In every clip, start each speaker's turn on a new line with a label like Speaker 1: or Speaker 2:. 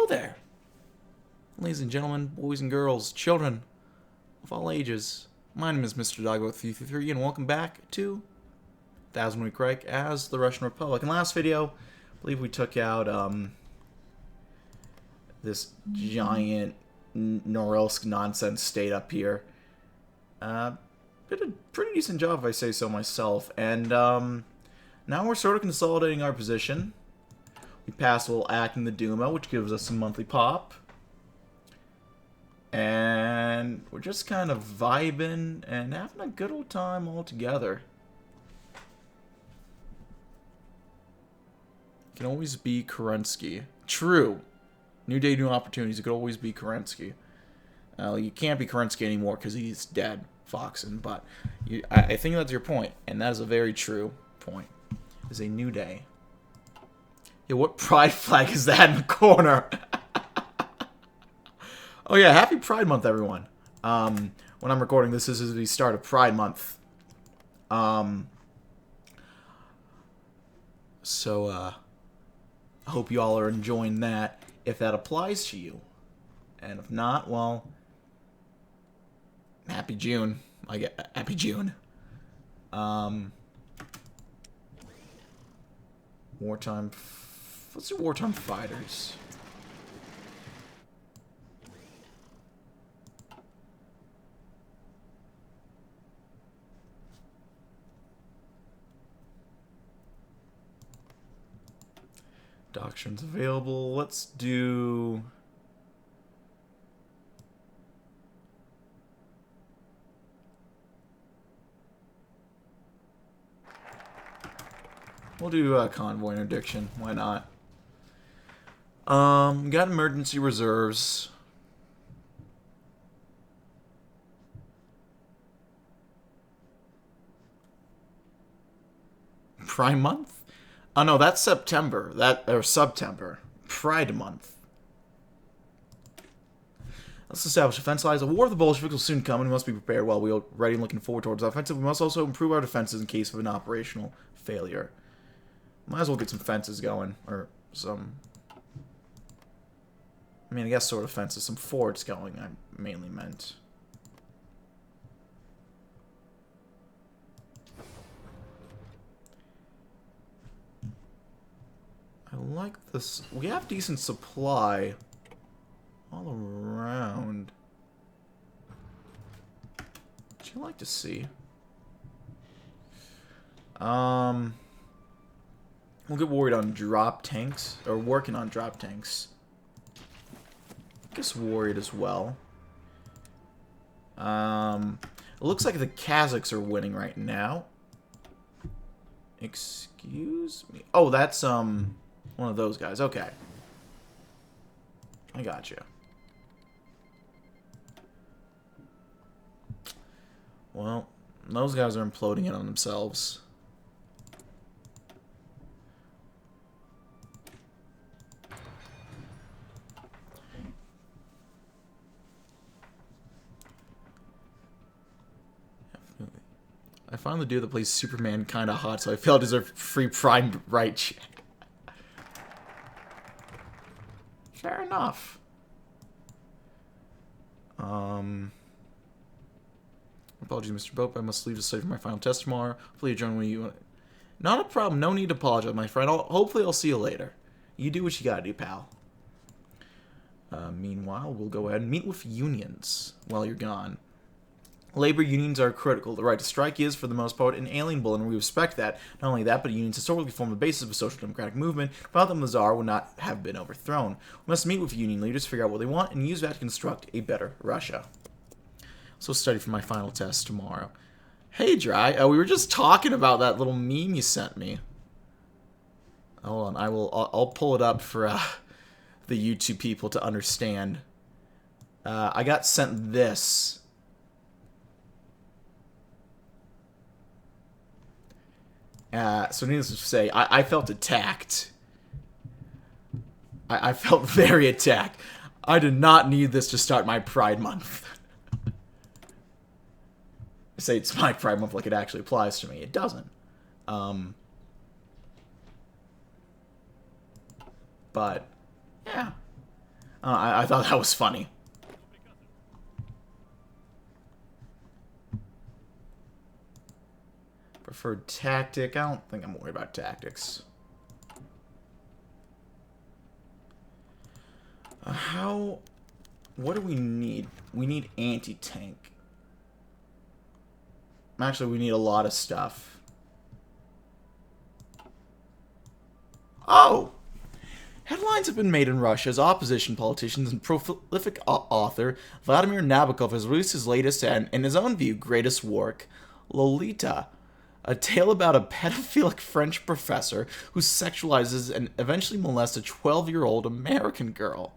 Speaker 1: there, ladies and gentlemen, boys and girls, children of all ages. My name is Mr. DB333, and welcome back to 1000 Week Reich as the Russian Republic. In the last video, I believe we took out this giant Norilsk nonsense state up here. Did a pretty decent job, if I say so myself. And now we're sort of consolidating our position. We passed a little act in the Duma, which gives us some monthly pop. And we're just kind of vibing and having a good old time all together. Can always be Kerensky. True. New day, new opportunities. It could always be Kerensky. You can't be Kerensky anymore because he's dead, Foxen. But I think that's your point, and that is a very true point. It's a new day. Yeah, what pride flag is that in the corner? Oh yeah, happy Pride Month, everyone. When I'm recording this is the start of Pride Month. So I hope you all are enjoying that, if that applies to you. And if not, well, happy June. Happy June. Wartime. Let's do wartime fighters. Doctrines available. Let's do... We'll do convoy interdiction. Why not? Got emergency reserves. Prime month? Oh no, that's September. Or September. Pride month. Let's establish offense lines. A war with the Bolsheviks will soon come, and we must be prepared while we are ready and looking forward towards the offensive. We must also improve our defenses in case of an operational failure. Might as well get some fences going, or some... I mean, I guess sort of fences, some forts going, I mainly meant. I like this. We have decent supply all around. Which I like to see. We'll get worried on drop tanks, or working on drop tanks. I guess worried as well. It looks like the Kazakhs are winning right now. Excuse me. Oh, that's one of those guys. Okay. I gotcha. Well, those guys are imploding in on themselves. I found the dude that plays Superman kind of hot, so I feel I deserve free Prime right. Fair enough. Apologies, Mr. Bope. I must leave to study for my final test tomorrow. Hopefully you join when you... Not a problem. No need to apologize, my friend. Hopefully I'll see you later. You do what you gotta do, pal. Meanwhile, we'll go ahead and meet with unions while you're gone. Labor unions are critical. The right to strike is, for the most part, inalienable, and we respect that. Not only that, but unions historically form the basis of a social democratic movement. Without them, the Tsar would not have been overthrown. We must meet with union leaders, figure out what they want, and use that to construct a better Russia. So study for my final test tomorrow. Hey, Dry. We were just talking about that little meme you sent me. Hold on. I'll pull it up for the YouTube people to understand. I got sent this. So needless to say, I felt attacked. I felt very attacked. I did not need this to start my Pride Month. I say it's my Pride Month like it actually applies to me. It doesn't. But, yeah. I thought that was funny. Preferred tactic. I don't think I'm worried about tactics. What do we need? We need anti-tank. Actually, we need a lot of stuff. Oh! Headlines have been made in Russia as opposition politicians and prolific author Vladimir Nabokov has released his latest and, in his own view, greatest work, Lolita, a tale about a pedophilic French professor who sexualizes and eventually molests a 12-year-old American girl.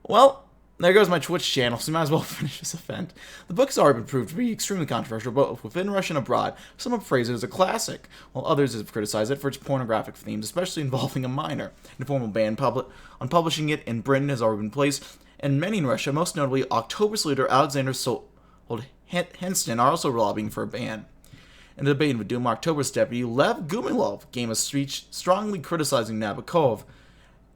Speaker 1: Well, there goes my Twitch channel, so you might as well finish this event. The book has already been proved to be extremely controversial, both within Russia and abroad. Some have praised it as a classic, while others have criticized it for its pornographic themes, especially involving a minor. An formal ban on publishing it in Britain has already been placed, and many in Russia, most notably October's leader Alexander Solzhenitsyn, are also lobbying for a ban. In the debate in the Duma, October's deputy Lev Gumilov gave a speech strongly criticizing Nabokov,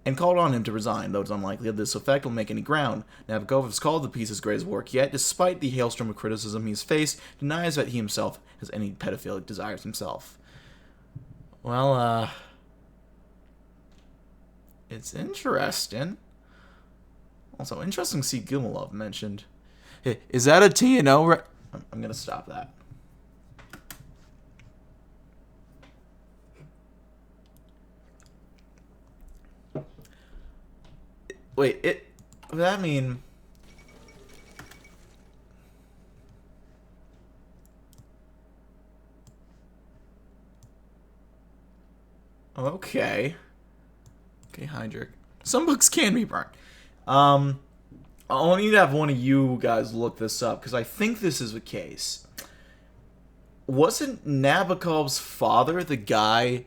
Speaker 1: and called on him to resign, though it's unlikely that this effect will make any ground. Nabokov has called the piece his greatest work yet, despite the hailstorm of criticism he's faced, denies that he himself has any pedophilic desires himself. Well, it's interesting. Also, interesting to see Gumilov mentioned. Hey, is that a TNO? I'm gonna stop that. Wait, does that mean... Okay. Okay, Hydric. Some books can be burnt. I'll need to have one of you guys look this up, because I think this is the case. Wasn't Nabokov's father the guy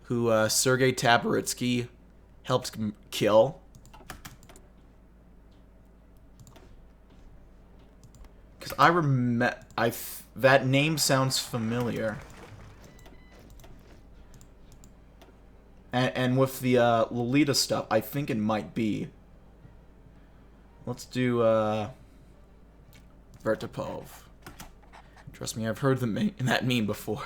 Speaker 1: who Sergei Tabaritsky helped kill? Because I remember... that name sounds familiar. And with the Lolita stuff, I think it might be. Let's do Vertipov. Trust me, I've heard that meme before.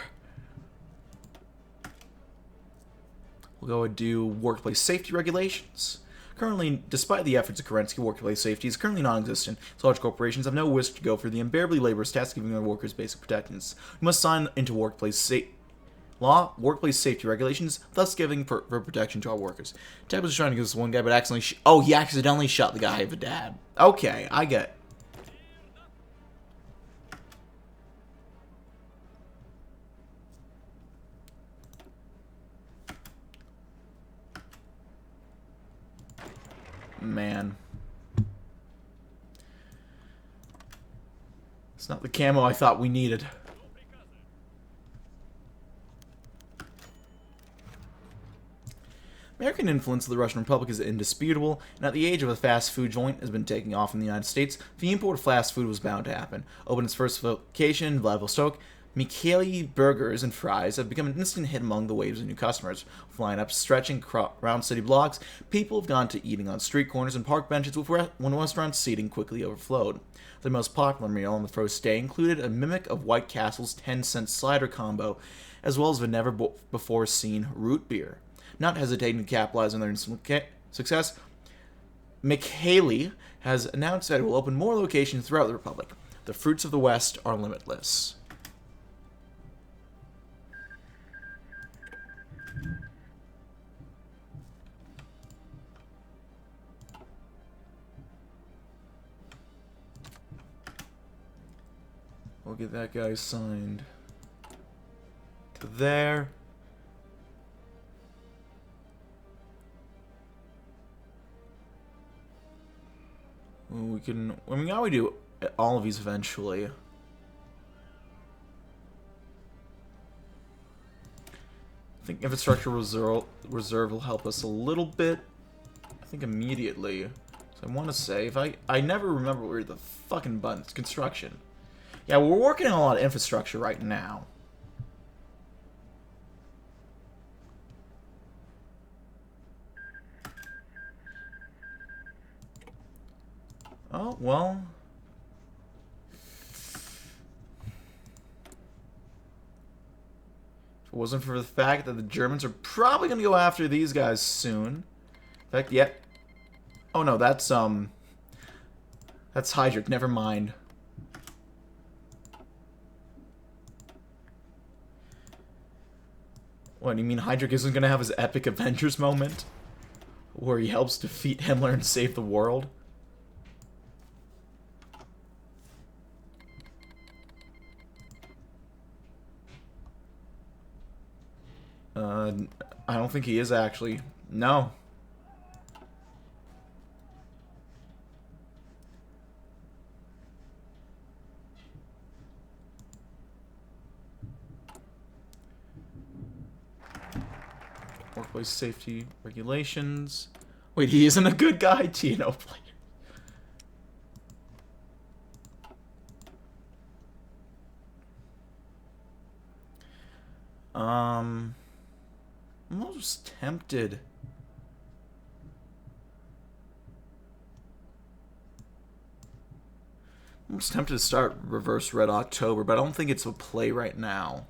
Speaker 1: We'll go and do workplace safety regulations. Currently, despite the efforts of Kerensky, workplace safety is currently non-existent, so large corporations have no wish to go for the unbearably laborious task of giving their workers basic protections. We must sign into workplace safety regulations, thus giving for protection to our workers. Tab was trying to give this one guy, but accidentally he accidentally shot the guy with a dab. Okay, I get it. Man. It's not the camo I thought we needed. American influence of the Russian Republic is indisputable, and at the age of a fast food joint has been taking off in the United States, the import of fast food was bound to happen. Opened its first location in Vladivostok, Mikhaili burgers and fries have become an instant hit among the waves of new customers. With lineups stretching around city blocks, people have gone to eating on street corners and park benches when restaurant seating quickly overflowed. The most popular meal on the first day included a mimic of White Castle's 10-cent slider combo, as well as the never-before-seen root beer. Not hesitating to capitalize on their instant success, Mikhaili has announced that it will open more locations throughout the Republic. The fruits of the West are limitless. We'll get that guy signed to there. We can... I mean, how we do all of these eventually. I think infrastructure reserve will help us a little bit. I think immediately. So I want to say, if I never remember where the fucking button's construction. Yeah, we're working on a lot of infrastructure right now. Oh, well. If it wasn't for the fact that the Germans are probably going to go after these guys soon. In fact, yeah. Oh, no, that's Heydrich. Never mind. What, do you mean Heydrich isn't going to have his epic Avengers moment? Where he helps defeat Himmler and save the world? I don't think he is actually. No. Workplace safety regulations. Wait, he isn't a good guy? TNO player. I'm almost tempted. I'm almost tempted to start Reverse Red October, but I don't think it's a play right now.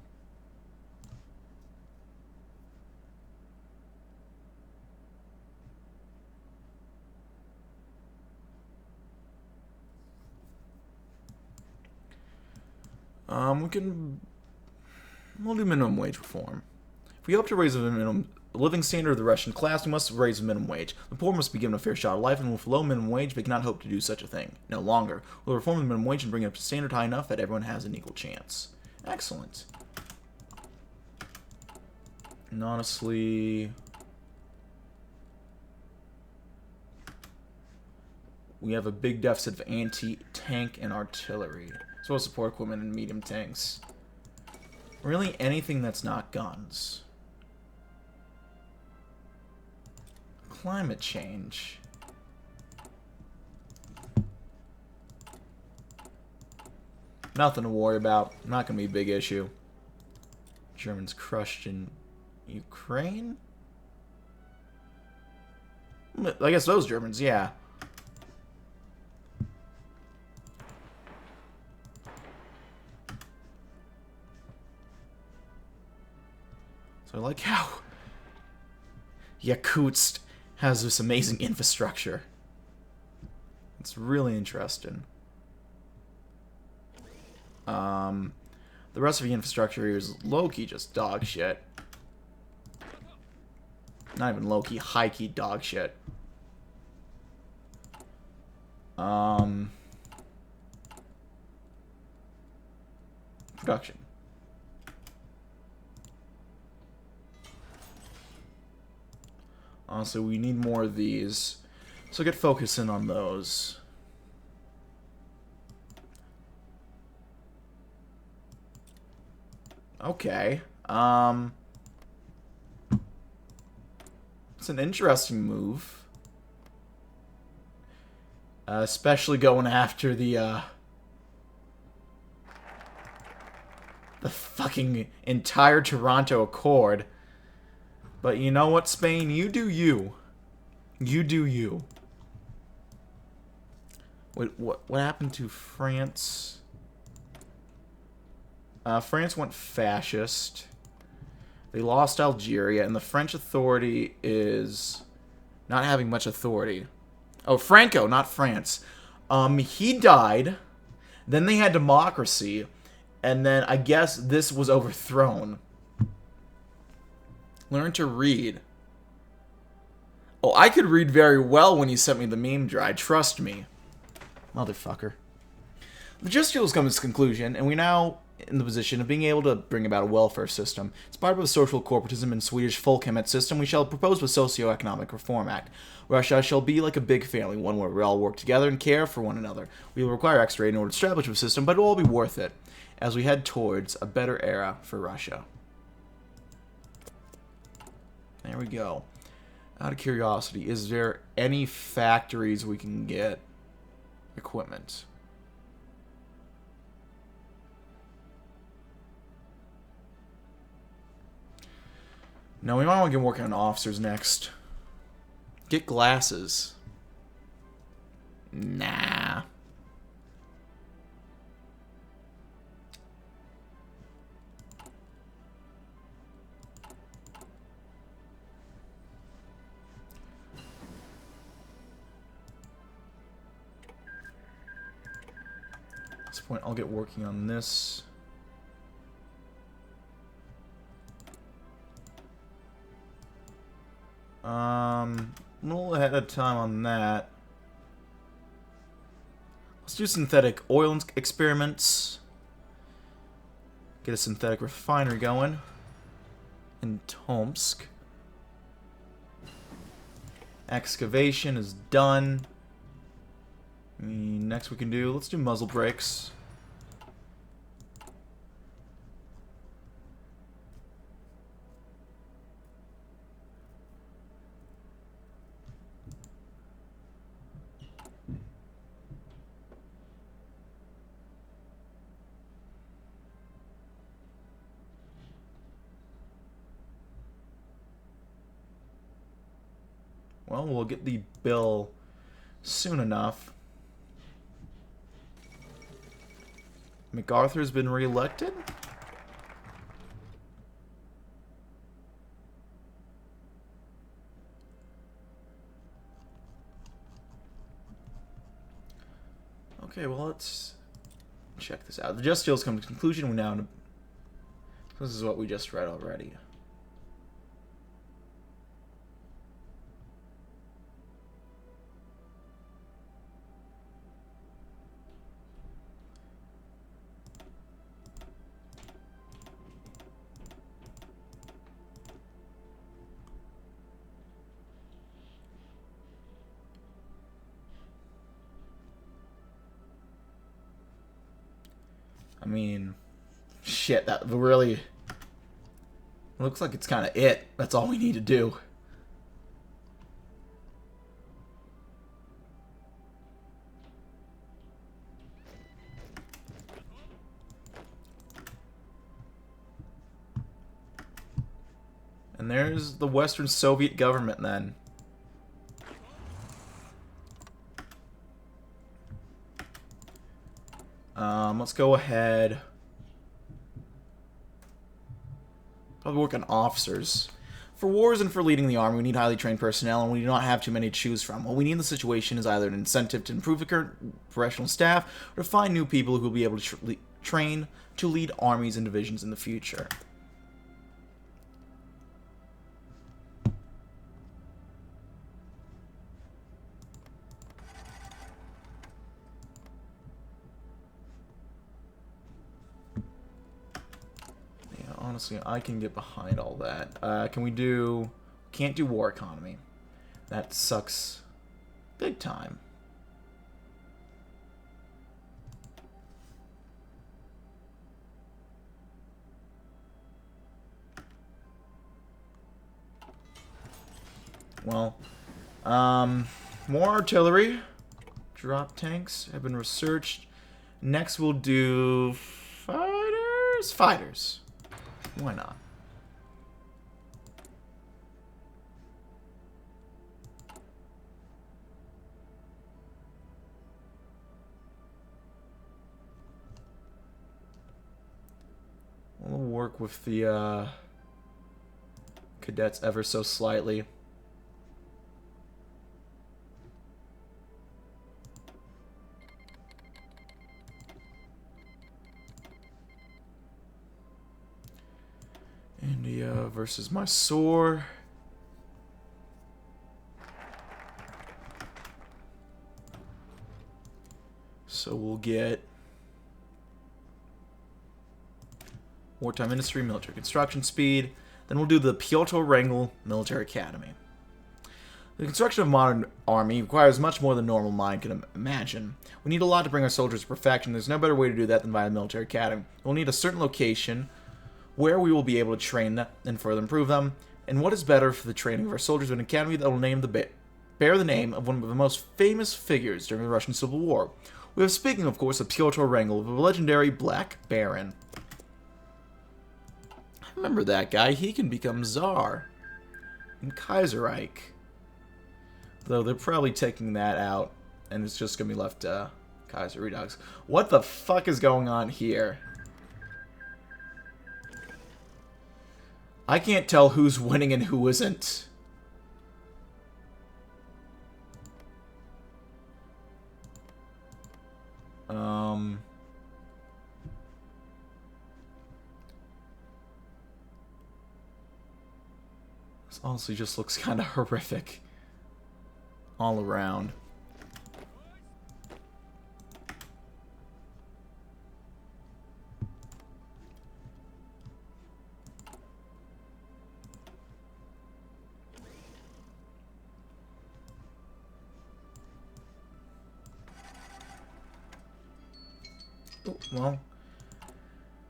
Speaker 1: We'll do minimum wage reform. If we hope to raise the minimum living standard of the Russian class, we must raise the minimum wage. The poor must be given a fair shot of life, and with low minimum wage, they cannot hope to do such a thing. No longer. We'll reform the minimum wage and bring it up to standard high enough that everyone has an equal chance. Excellent. And honestly, we have a big deficit of anti-tank and artillery, as well as support equipment and medium tanks. Really, anything that's not guns. Climate change. Nothing to worry about. Not going to be a big issue. Germans crushed in Ukraine? I guess those Germans, yeah. So I like how Yakutsk has this amazing infrastructure. It's really interesting. The rest of the infrastructure here is low-key just dog shit. Not even low-key, high-key dog shit. Production. So we need more of these. So get focusing on those. Okay. It's an interesting move. Especially going after the fucking entire Toronto Accord. But you know what, Spain? You do you. You do you. Wait, what happened to France? France went fascist. They lost Algeria, and the French authority is not having much authority. Oh, Franco, not France. He died. Then they had democracy, and then I guess this was overthrown. Learn to read. Oh, I could read very well when you sent me the meme drive. Trust me. Motherfucker. The gist has come to its conclusion, and we now in the position of being able to bring about a welfare system. Inspired by the social corporatism and Swedish Folkhemmet system, we shall propose a socio-economic reform act. Russia shall be like a big family, one where we all work together and care for one another. We will require extra aid in order to establish a system, but it will all be worth it as we head towards a better era for Russia. There we go. Out of curiosity, is there any factories we can get equipment? No, we might want to get working on officers next. Get glasses. Nah. At this point, I'll get working on this. A little ahead of time on that. Let's do synthetic oil experiments. Get a synthetic refinery going in Tomsk. Excavation is done. Next we can do, let's do muzzle brakes. Well, we'll get the bill soon enough. MacArthur's been re-elected? Okay, well, let's check this out. The Just Deal's come to conclusion. We're now... This is what we just read already. I mean, shit, that really looks like it's kind of it. That's all we need to do. And there's the Western Soviet government then. Let's go ahead. Probably work on officers. For wars and for leading the army, we need highly trained personnel, and we do not have too many to choose from. What we need in the situation is either an incentive to improve the current professional staff, or to find new people who will be able to train to lead armies and divisions in the future. Honestly, I can get behind all that. Can we do... Can't do war economy. That sucks big time. Well, more artillery. Drop tanks have been researched. Next we'll do... Fighters? Fighters. Why not? We'll work with the cadets ever so slightly. India versus Mysore. So we'll get wartime industry, military construction speed. Then we'll do the Pyotr Wrangel Military Academy. The construction of a modern army requires much more than normal mind can imagine. We need a lot to bring our soldiers to perfection. There's no better way to do that than via a military academy. We'll need a certain location where we will be able to train them and further improve them. And what is better for the training of our soldiers than an academy that will bear the name of one of the most famous figures during the Russian Civil War? We have speaking, of course, of Pyotr Wrangel, the legendary Black Baron. I remember that guy. He can become Tsar in Kaiser Reich. Though they're probably taking that out and it's just gonna be left Kaiser Redux. What the fuck is going on here? I can't tell who's winning and who isn't. This honestly just looks kind of horrific all around. Oh, well,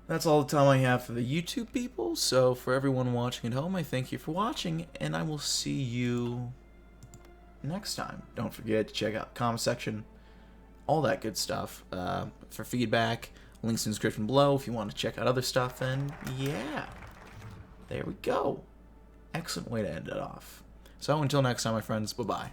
Speaker 1: that's all the time I have for the YouTube people. So for everyone watching at home, I thank you for watching, and I will see you next time. Don't forget to check out the comment section, all that good stuff. For feedback, links in the description below if you want to check out other stuff. And yeah, there we go. Excellent way to end it off. So until next time, my friends, bye-bye.